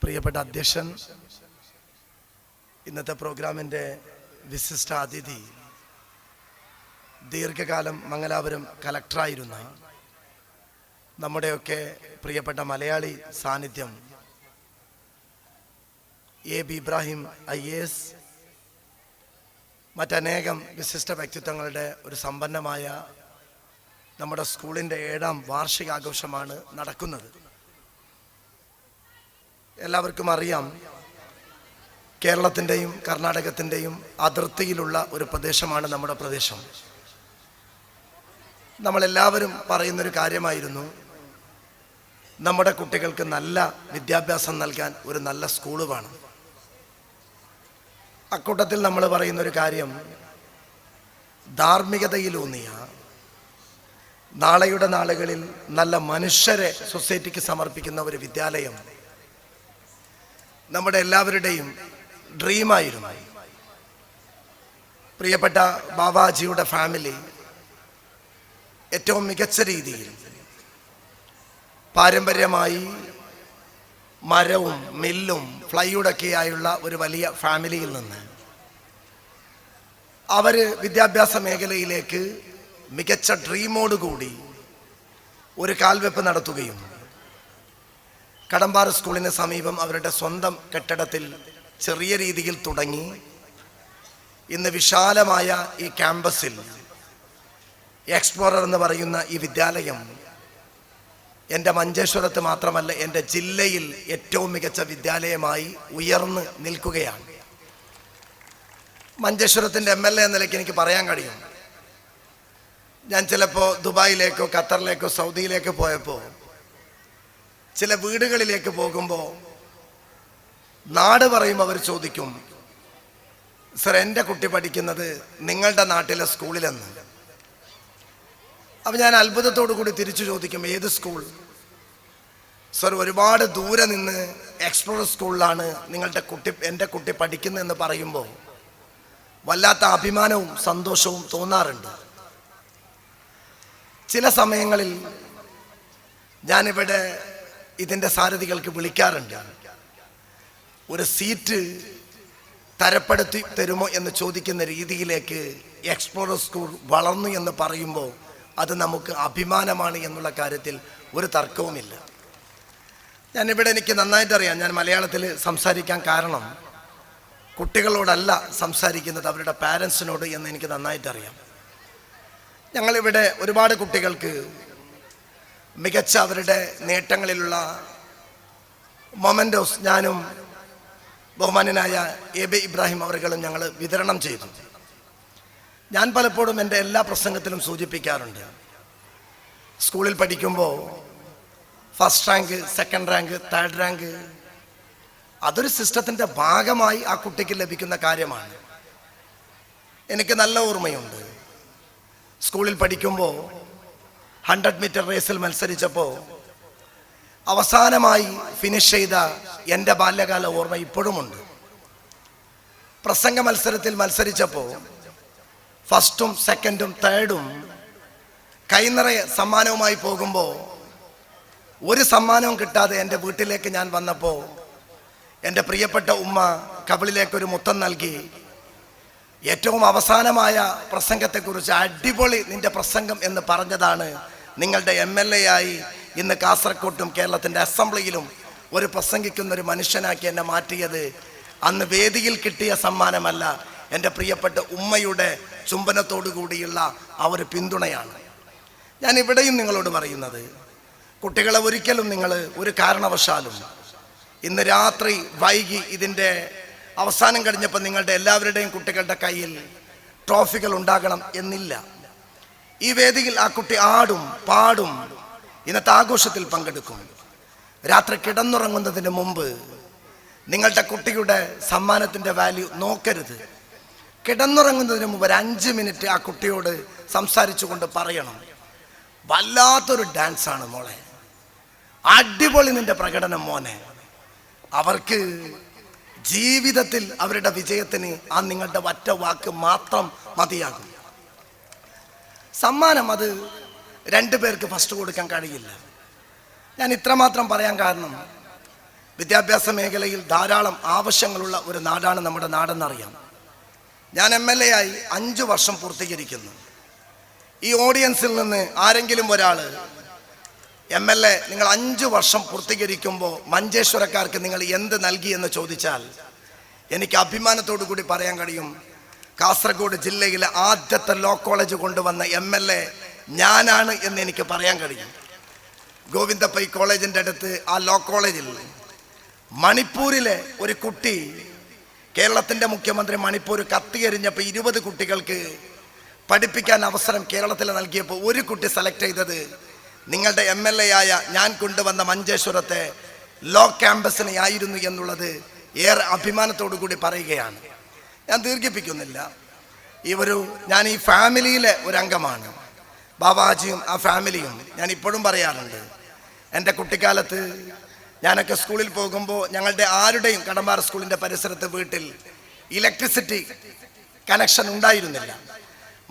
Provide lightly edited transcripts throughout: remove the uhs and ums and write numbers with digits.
പ്രിയപ്പെട്ട അധ്യക്ഷൻ, ഇന്നത്തെ പ്രോഗ്രാമിൻ്റെ വിശിഷ്ട അതിഥി, ദീർഘകാലം മംഗലാപുരം കലക്ടറായിരുന്ന നമ്മുടെയൊക്കെ പ്രിയപ്പെട്ട മലയാളി സാന്നിധ്യം AB ഇബ്രാഹിം IAS, മറ്റനേകം വിശിഷ്ട വ്യക്തിത്വങ്ങളുടെ ഒരു സമ്പന്നമായ നമ്മുടെ സ്കൂളിൻ്റെ 7ാം വാർഷികാഘോഷമാണ് നടക്കുന്നത്. എല്ലാവർക്കും അറിയാം, കേരളത്തിൻ്റെയും കർണാടകത്തിൻ്റെയും അതിർത്തിയിലുള്ള ഒരു പ്രദേശമാണ് നമ്മുടെ പ്രദേശം. നമ്മളെല്ലാവരും പറയുന്നൊരു കാര്യമായിരുന്നു, നമ്മുടെ കുട്ടികൾക്ക് നല്ല വിദ്യാഭ്യാസം നൽകാൻ ഒരു നല്ല സ്കൂള് വേണം. അക്കൂട്ടത്തിൽ നമ്മൾ പറയുന്നൊരു കാര്യം, ധാർമ്മികതയിലൂന്നിയ നാളെയുടെ നാളുകളിൽ നല്ല മനുഷ്യരെ സൊസൈറ്റിക്ക് സമർപ്പിക്കുന്ന ഒരു വിദ്യാലയം നമ്മുടെ എല്ലാവരുടെയും ഡ്രീമായിരുന്നു. പ്രിയപ്പെട്ട ബാബാജിയുടെ ഫാമിലി ഏറ്റവും മികച്ച രീതിയിൽ പാരമ്പര്യമായി മരവും മില്ലും ഫ്ലൈവുഡൊക്കെയായുള്ള ഒരു വലിയ ഫാമിലിയിൽ നിന്ന് അവർ വിദ്യാഭ്യാസ മേഖലയിലേക്ക് മികച്ച ഡ്രീമോടുകൂടി ഒരു കാൽവെപ്പ് നടത്തുകയും കടമ്പാറ സ്കൂളിന് സമീപം അവരുടെ സ്വന്തം കെട്ടിടത്തിൽ ചെറിയ രീതിയിൽ തുടങ്ങി ഇന്ന് വിശാലമായ ഈ ക്യാമ്പസിൽ എക്സ്പ്ലോറർ എന്ന് പറയുന്ന ഈ വിദ്യാലയം എൻ്റെ മഞ്ചേശ്വരത്ത് മാത്രമല്ല, എൻ്റെ ജില്ലയിൽ ഏറ്റവും മികച്ച വിദ്യാലയമായി ഉയർന്ന് നിൽക്കുകയാണ്. മഞ്ചേശ്വരത്തിൻ്റെ MLA എന്ന നിലയ്ക്ക് എനിക്ക് പറയാൻ കഴിയും, ഞാൻ ചിലപ്പോൾ ദുബായിലേക്കോ ഖത്തറിലേക്കോ സൗദിയിലേക്കോ പോയപ്പോൾ ചില വീടുകളിലേക്ക് പോകുമ്പോൾ നാട് പറയുമ്പോൾ അവർ ചോദിക്കും, സർ എൻ്റെ കുട്ടി പഠിക്കുന്നത് നിങ്ങളുടെ നാട്ടിലെ സ്കൂളിലെന്ന്. അപ്പം ഞാൻ അത്ഭുതത്തോടു കൂടി തിരിച്ചു ചോദിക്കും, ഏത് സ്കൂൾ? സർ, ഒരുപാട് ദൂരെ നിന്ന് എക്സ്പ്ലോറർ സ്കൂളിലാണ് എൻ്റെ കുട്ടി പഠിക്കുന്നതെന്ന് പറയുമ്പോൾ വല്ലാത്ത അഭിമാനവും സന്തോഷവും തോന്നാറുണ്ട്. ചില സമയങ്ങളിൽ ഞാനിവിടെ ഇതിൻ്റെ സാരഥികൾക്ക് വിളിക്കാറുണ്ട്, ഒരു സീറ്റ് തരപ്പെടുത്തി തരുമോ എന്ന് ചോദിക്കുന്ന രീതിയിലേക്ക് എക്സ്പ്ലോറർ സ്കൂൾ വളർന്നു എന്ന് പറയുമ്പോൾ അത് നമുക്ക് അഭിമാനമാണ് എന്നുള്ള കാര്യത്തിൽ ഒരു തർക്കവുമില്ല. ഞാനിവിടെ എനിക്ക് നന്നായിട്ട് അറിയാം, ഞാൻ മലയാളത്തിൽ സംസാരിക്കാൻ കാരണം കുട്ടികളോടല്ല സംസാരിക്കുന്നത്, അവരുടെ പാരൻസിനോട് എന്ന് എനിക്ക് നന്നായിട്ടറിയാം. ഞങ്ങളിവിടെ ഒരുപാട് കുട്ടികൾക്ക് മികച്ച അവരുടെ നേട്ടങ്ങളിലുള്ള മൊമെൻറ്റോസ് ഞാനും ബഹുമാന്യനായ AB ഇബ്രാഹിം അവர்களுം ഞങ്ങൾ വിതരണം ചെയ്തു. ഞാൻ പലപ്പോഴും എൻ്റെ എല്ലാ പ്രസംഗത്തിലും സൂചിപ്പിക്കാറുണ്ട്, സ്കൂളിൽ പഠിക്കുമ്പോൾ first rank, second rank, third rank അതൊരു സിസ്റ്റത്തിൻ്റെ ഭാഗമായി ആ കുട്ടിക്ക് ലഭിക്കുന്ന കാര്യമാണ്. എനിക്ക് നല്ല ഓർമ്മയുണ്ട്, സ്കൂളിൽ പഠിക്കുമ്പോൾ 100 മീറ്റർ റേസിൽ മത്സരിച്ചപ്പോൾ അവസാനമായി ഫിനിഷ് ചെയ്ത എൻ്റെ ബാല്യകാല ഓർമ്മ ഇപ്പോഴുമുണ്ട്. പ്രസംഗ മത്സരത്തിൽ മത്സരിച്ചപ്പോൾ ഫസ്റ്റും സെക്കൻഡും തേർഡും കൈനിറയെ സമ്മാനവുമായി പോകുമ്പോൾ ഒരു സമ്മാനവും കിട്ടാതെ എൻ്റെ വീട്ടിലേക്ക് ഞാൻ വന്നപ്പോൾ എൻ്റെ പ്രിയപ്പെട്ട ഉമ്മ കവിളിലേക്കൊരു മുത്തം നൽകി, ഏറ്റവും അവസാനമായ പ്രസംഗത്തെക്കുറിച്ച് അടിപൊളി നിന്റെ പ്രസംഗം എന്ന് പറഞ്ഞതാണ് നിങ്ങളുടെ MLA ആയി ഇന്ന് കാസർകോട്ടും കേരളത്തിൻ്റെ അസംബ്ലിയിലും ഒരു പ്രസംഗിക്കുന്ന ഒരു മനുഷ്യനാക്കി എന്നെ മാറ്റിയത്. അന്ന് വേദിയിൽ കിട്ടിയ സമ്മാനമല്ല, എൻ്റെ പ്രിയപ്പെട്ട ഉമ്മയുടെ ചുംബനത്തോടു കൂടിയുള്ള ആ ഒരു പിന്തുണയാണ്. ഞാൻ ഇവിടെയും നിങ്ങളോട് പറയുന്നത്, കുട്ടികളെ ഒരിക്കലും നിങ്ങൾ ഒരു കാരണവശാലും ഇന്ന് രാത്രി വൈകി ഇതിൻ്റെ അവസാനം കഴിഞ്ഞപ്പോൾ നിങ്ങളുടെ എല്ലാവരുടെയും കുട്ടികളുടെ കയ്യിൽ ട്രോഫികൾ ഉണ്ടാകണം എന്നില്ല. ഈ വേദിയിൽ ആ കുട്ടി ആടും പാടും ഇന്നത്തെ ആഘോഷത്തിൽ പങ്കെടുക്കും. രാത്രി കിടന്നുറങ്ങുന്നതിന് മുമ്പ് നിങ്ങളുടെ കുട്ടിയുടെ സമ്മാനത്തിൻ്റെ വാല്യൂ നോക്കരുത്. കിടന്നുറങ്ങുന്നതിന് മുമ്പ് ഒരു 5 മിനിറ്റ് ആ കുട്ടിയോട് സംസാരിച്ചു കൊണ്ട് പറയണം, വല്ലാത്തൊരു ഡാൻസാണ് മോളെ, അടിപൊളി നിന്റെ പ്രകടനം മോനെ. അവർക്ക് ജീവിതത്തിൽ അവരുടെ വിജയത്തിന് ആ നിങ്ങളുടെ ഒറ്റ വാക്ക് മാത്രം മതിയാകും. സമ്മാനം അത് 2 പേർക്ക് ഫസ്റ്റ് കൊടുക്കാൻ കഴിയില്ല. ഞാൻ ഇത്രമാത്രം പറയാൻ കാരണം, വിദ്യാഭ്യാസ മേഖലയിൽ ധാരാളം ആവശ്യങ്ങളുള്ള ഒരു നാടാണ് നമ്മുടെ നാടെന്നറിയാം. ഞാൻ MLA ആയി 5 വർഷം പൂർത്തീകരിക്കുന്നു. ഈ ഓഡിയൻസിൽ നിന്ന് ആരെങ്കിലും ഒരാൾ MLA നിങ്ങൾ 5 വർഷം പൂർത്തീകരിക്കുമ്പോൾ മഞ്ചേശ്വരക്കാർക്ക് നിങ്ങൾ എന്ത് നൽകി എന്ന് ചോദിച്ചാൽ എനിക്ക് അഭിമാനത്തോടു കൂടി പറയാൻ കഴിയും, കാസർഗോഡ് ജില്ലയിലെ ആദ്യത്തെ ലോ കോളേജ് കൊണ്ടുവന്ന MLA ഞാനാണ് എന്ന് എനിക്ക് പറയാൻ കഴിയും. ഗോവിന്ദപ്പൈ കോളേജിൻ്റെ അടുത്ത് ആ ലോ കോളേജിൽ മണിപ്പൂരിലെ ഒരു കുട്ടി, കേരളത്തിൻ്റെ മുഖ്യമന്ത്രി മണിപ്പൂർ കത്തിയെരിഞ്ഞപ്പോൾ 20 കുട്ടികൾക്ക് പഠിപ്പിക്കാൻ അവസരം കേരളത്തിൽ നൽകിയപ്പോൾ ഒരു കുട്ടി സെലക്ട് ചെയ്തത് നിങ്ങളുടെ MLA ആയ ഞാൻ കൊണ്ടുവന്ന മഞ്ചേശ്വരത്തെ ലോ ക്യാമ്പസിനെ ആയിരുന്നു എന്നുള്ളത് ഏറെ അഭിമാനത്തോടു കൂടി പറയുകയാണ്. ഞാൻ ദീർഘിപ്പിക്കുന്നില്ല. ഞാൻ ഈ ഫാമിലിയിലെ ഒരു അംഗമാണ്. ബാബാജിയും ആ ഫാമിലിയും ഞാൻ ഇപ്പോഴും പറയാറുണ്ട്. എൻ്റെ കുട്ടിക്കാലത്ത് ഞാനൊക്കെ സ്കൂളിൽ പോകുമ്പോൾ ഞങ്ങളുടെ ആരുടെയും കടമ്പാറ സ്കൂളിൻ്റെ പരിസരത്ത് വീട്ടിൽ ഇലക്ട്രിസിറ്റി കണക്ഷൻ ഉണ്ടായിരുന്നില്ല.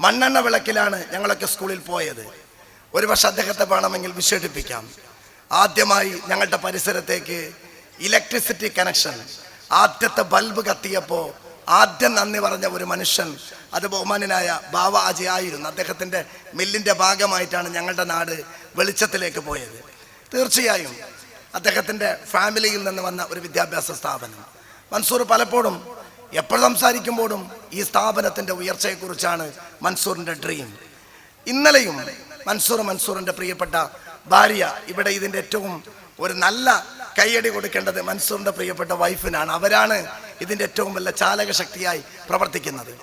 മണ്ണെണ്ണ വിളക്കിലാണ് ഞങ്ങളൊക്കെ സ്കൂളിൽ പോയത്. ഒരുപക്ഷെ അദ്ദേഹത്തെ വേണമെങ്കിൽ വിശേഷിപ്പിക്കാം. ആദ്യമായി ഞങ്ങളുടെ പരിസരത്തേക്ക് ഇലക്ട്രിസിറ്റി കണക്ഷൻ, ആദ്യത്തെ ബൾബ് കത്തിയപ്പോൾ ആദ്യം നന്ദി പറഞ്ഞ ഒരു മനുഷ്യൻ അത് ബഹുമാന്യനായ ബാവാജി ആയിരുന്നു. അദ്ദേഹത്തിൻ്റെ മില്ലിൻ്റെ ഭാഗമായിട്ടാണ് ഞങ്ങളുടെ നാട് വെളിച്ചത്തിലേക്ക് പോയത്. തീർച്ചയായും അദ്ദേഹത്തിൻ്റെ ഫാമിലിയിൽ നിന്ന് വന്ന ഒരു വിദ്യാഭ്യാസ സ്ഥാപനം. മൻസൂർ പലപ്പോഴും എപ്പോഴും സംസാരിക്കുമ്പോഴും ഈ സ്ഥാപനത്തിൻ്റെ ഉയർച്ചയെക്കുറിച്ചാണ് മൻസൂറിൻ്റെ ഡ്രീം. ഇന്നലെയും മൻസൂറിൻ്റെ പ്രിയപ്പെട്ട ഭാര്യ ഇവിടെ ഇതിൻ്റെ ഏറ്റവും ഒരു നല്ല കൈയടി കൊടുക്കേണ്ടത് മൻസൂറിൻ്റെ പ്രിയപ്പെട്ട വൈഫിനാണ്. അവരാണ് ഇതിൻ്റെ ഏറ്റവും വലിയ ചാലക ശക്തിയായി പ്രവർത്തിക്കുന്നത്.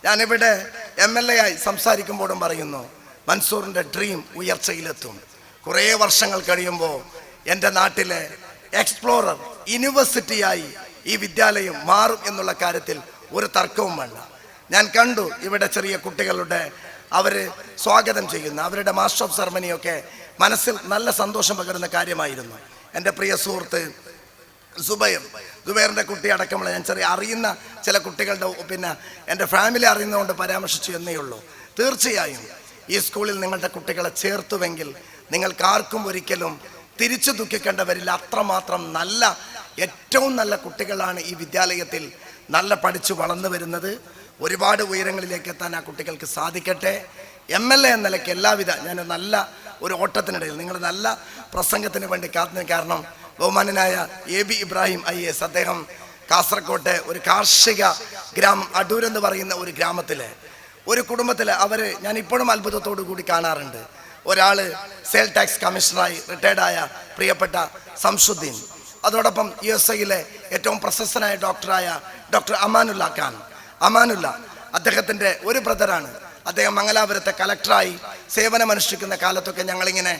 ഞാനിവിടെ MLA ആയി സംസാരിക്കുമ്പോഴും പറയുന്നു, മൻസൂറിൻ്റെ ഡ്രീം ഉയർച്ചയിലെത്തും. കുറേ വർഷങ്ങൾ കഴിയുമ്പോൾ എൻ്റെ നാട്ടിലെ എക്സ്പ്ലോറർ യൂണിവേഴ്സിറ്റിയായി ഈ വിദ്യാലയം മാറും എന്നുള്ള കാര്യത്തിൽ ഒരു തർക്കവും വേണ്ട. ഞാൻ കണ്ടു ഇവിടെ ചെറിയ കുട്ടികളുടെ അവർ സ്വാഗതം ചെയ്യുന്ന അവരുടെ മാസ്റ്റർ ഓഫ് സെറമണിയൊക്കെ മനസ്സിൽ നല്ല സന്തോഷം പകരുന്ന കാര്യമായിരുന്നു. എൻ്റെ പ്രിയ സുഹൃത്ത് സുബൈറിൻ്റെ കുട്ടി അടക്കമുള്ള ഞാൻ അറിയുന്ന ചില കുട്ടികളുടെ എൻ്റെ ഫാമിലി അറിയുന്നതുകൊണ്ട് പരാമർശിച്ചു എന്നേ ഉള്ളൂ. തീർച്ചയായും ഈ സ്കൂളിൽ നിങ്ങളുടെ കുട്ടികളെ ചേർത്തുവെങ്കിൽ നിങ്ങൾക്കാർക്കും ഒരിക്കലും തിരിച്ചു ദുഃഖിക്കേണ്ടവരില്ല. അത്രമാത്രം നല്ല ഏറ്റവും നല്ല കുട്ടികളാണ് ഈ വിദ്യാലയത്തിൽ നല്ല പഠിച്ചു വളർന്നു വരുന്നത്. ഒരുപാട് ഉയരങ്ങളിലേക്ക് എത്താൻ ആ കുട്ടികൾക്ക് സാധിക്കട്ടെ. MLA എന്ന നിലയ്ക്ക് എല്ലാവിധ ഞാൻ നല്ല ഒരു ഓട്ടത്തിനിടയിൽ നിങ്ങൾ നല്ല പ്രസംഗത്തിന് വേണ്ടി കാത്തുനിന്ന്, കാരണം ബഹുമാന്യനായ AB ഇബ്രാഹിം IAS അദ്ദേഹം കാസർകോട്ടെ ഒരു കാർഷിക ഗ്രാമം അടൂരെന്ന് പറയുന്ന ഒരു ഗ്രാമത്തിലെ ഒരു കുടുംബത്തിൽ ഞാൻ ഇപ്പോഴും അത്ഭുതത്തോടു കൂടി കാണാറുണ്ട്. ഒരാൾ സെയിൽ ടാക്സ് കമ്മീഷണറായി റിട്ടയർഡായ പ്രിയപ്പെട്ട സംസുദ്ദീൻ, അതോടൊപ്പം USA ഏറ്റവും പ്രശസ്തനായ ഡോക്ടറായ ഡോക്ടർ അമാനുള്ള അദ്ദേഹത്തിൻ്റെ ഒരു ബ്രദറാണ്. അദ്ദേഹം മംഗലാപുരത്തെ കലക്ടറായി സേവനമനുഷ്ഠിക്കുന്ന കാലത്തൊക്കെ ഞങ്ങളിങ്ങനെ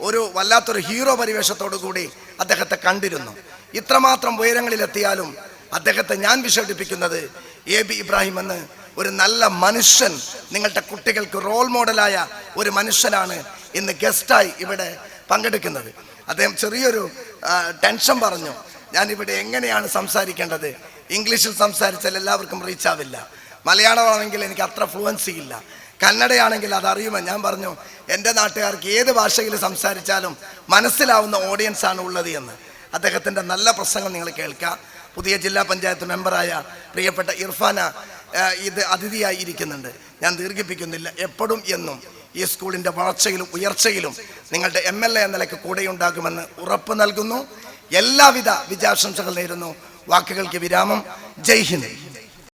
ഒരു വല്ലാത്തൊരു ഹീറോ പരിവേഷത്തോടു കൂടി അദ്ദേഹത്തെ കണ്ടിരുന്നു. ഇത്രമാത്രം ഉയരങ്ങളിലെത്തിയാലും അദ്ദേഹത്തെ ഞാൻ വിശേഷിപ്പിക്കുന്നത് AB ഇബ്രാഹിം എന്ന് ഒരു നല്ല മനുഷ്യൻ, നിങ്ങളുടെ കുട്ടികൾക്ക് റോൾ മോഡലായ ഒരു മനുഷ്യനാണ് ഇന്ന് ഗസ്റ്റായി ഇവിടെ പങ്കെടുക്കുന്നത്. അദ്ദേഹം ചെറിയൊരു ടെൻഷൻ പറഞ്ഞു, ഞാനിവിടെ എങ്ങനെയാണ് സംസാരിക്കേണ്ടത്, ഇംഗ്ലീഷിൽ സംസാരിച്ചാൽ എല്ലാവർക്കും റീച്ച് ആവില്ല, മലയാളമാണെങ്കിൽ എനിക്ക് അത്ര ഫ്ലുവൻസി ഇല്ല, കന്നഡയാണെങ്കിൽ അതറിയുമോ. ഞാൻ പറഞ്ഞു, എൻ്റെ നാട്ടുകാർക്ക് ഏത് ഭാഷയിൽ സംസാരിച്ചാലും മനസ്സിലാവുന്ന ഓഡിയൻസാണ് ഉള്ളത് എന്ന്. അദ്ദേഹത്തിൻ്റെ നല്ല പ്രസംഗം നിങ്ങൾ കേൾക്കുക. പുതിയ ജില്ലാ പഞ്ചായത്ത് മെമ്പറായ പ്രിയപ്പെട്ട ഇർഫാന ഇത് അതിഥിയായി ഇരിക്കുന്നുണ്ട്. ഞാൻ ദീർഘിപ്പിക്കുന്നില്ല. എപ്പോഴും എന്നും ഈ സ്കൂളിൻ്റെ വളർച്ചയിലും ഉയർച്ചയിലും നിങ്ങളുടെ MLA എന്ന നിലയ്ക്ക് കൂടെയുണ്ടാകുമെന്ന് ഉറപ്പ് നൽകുന്നു. എല്ലാവിധ വിജയാശംസകൾ നേരുന്നു. വാക്കുകൾക്ക് വിരാമം. ജയ് ഹിന്ദ്.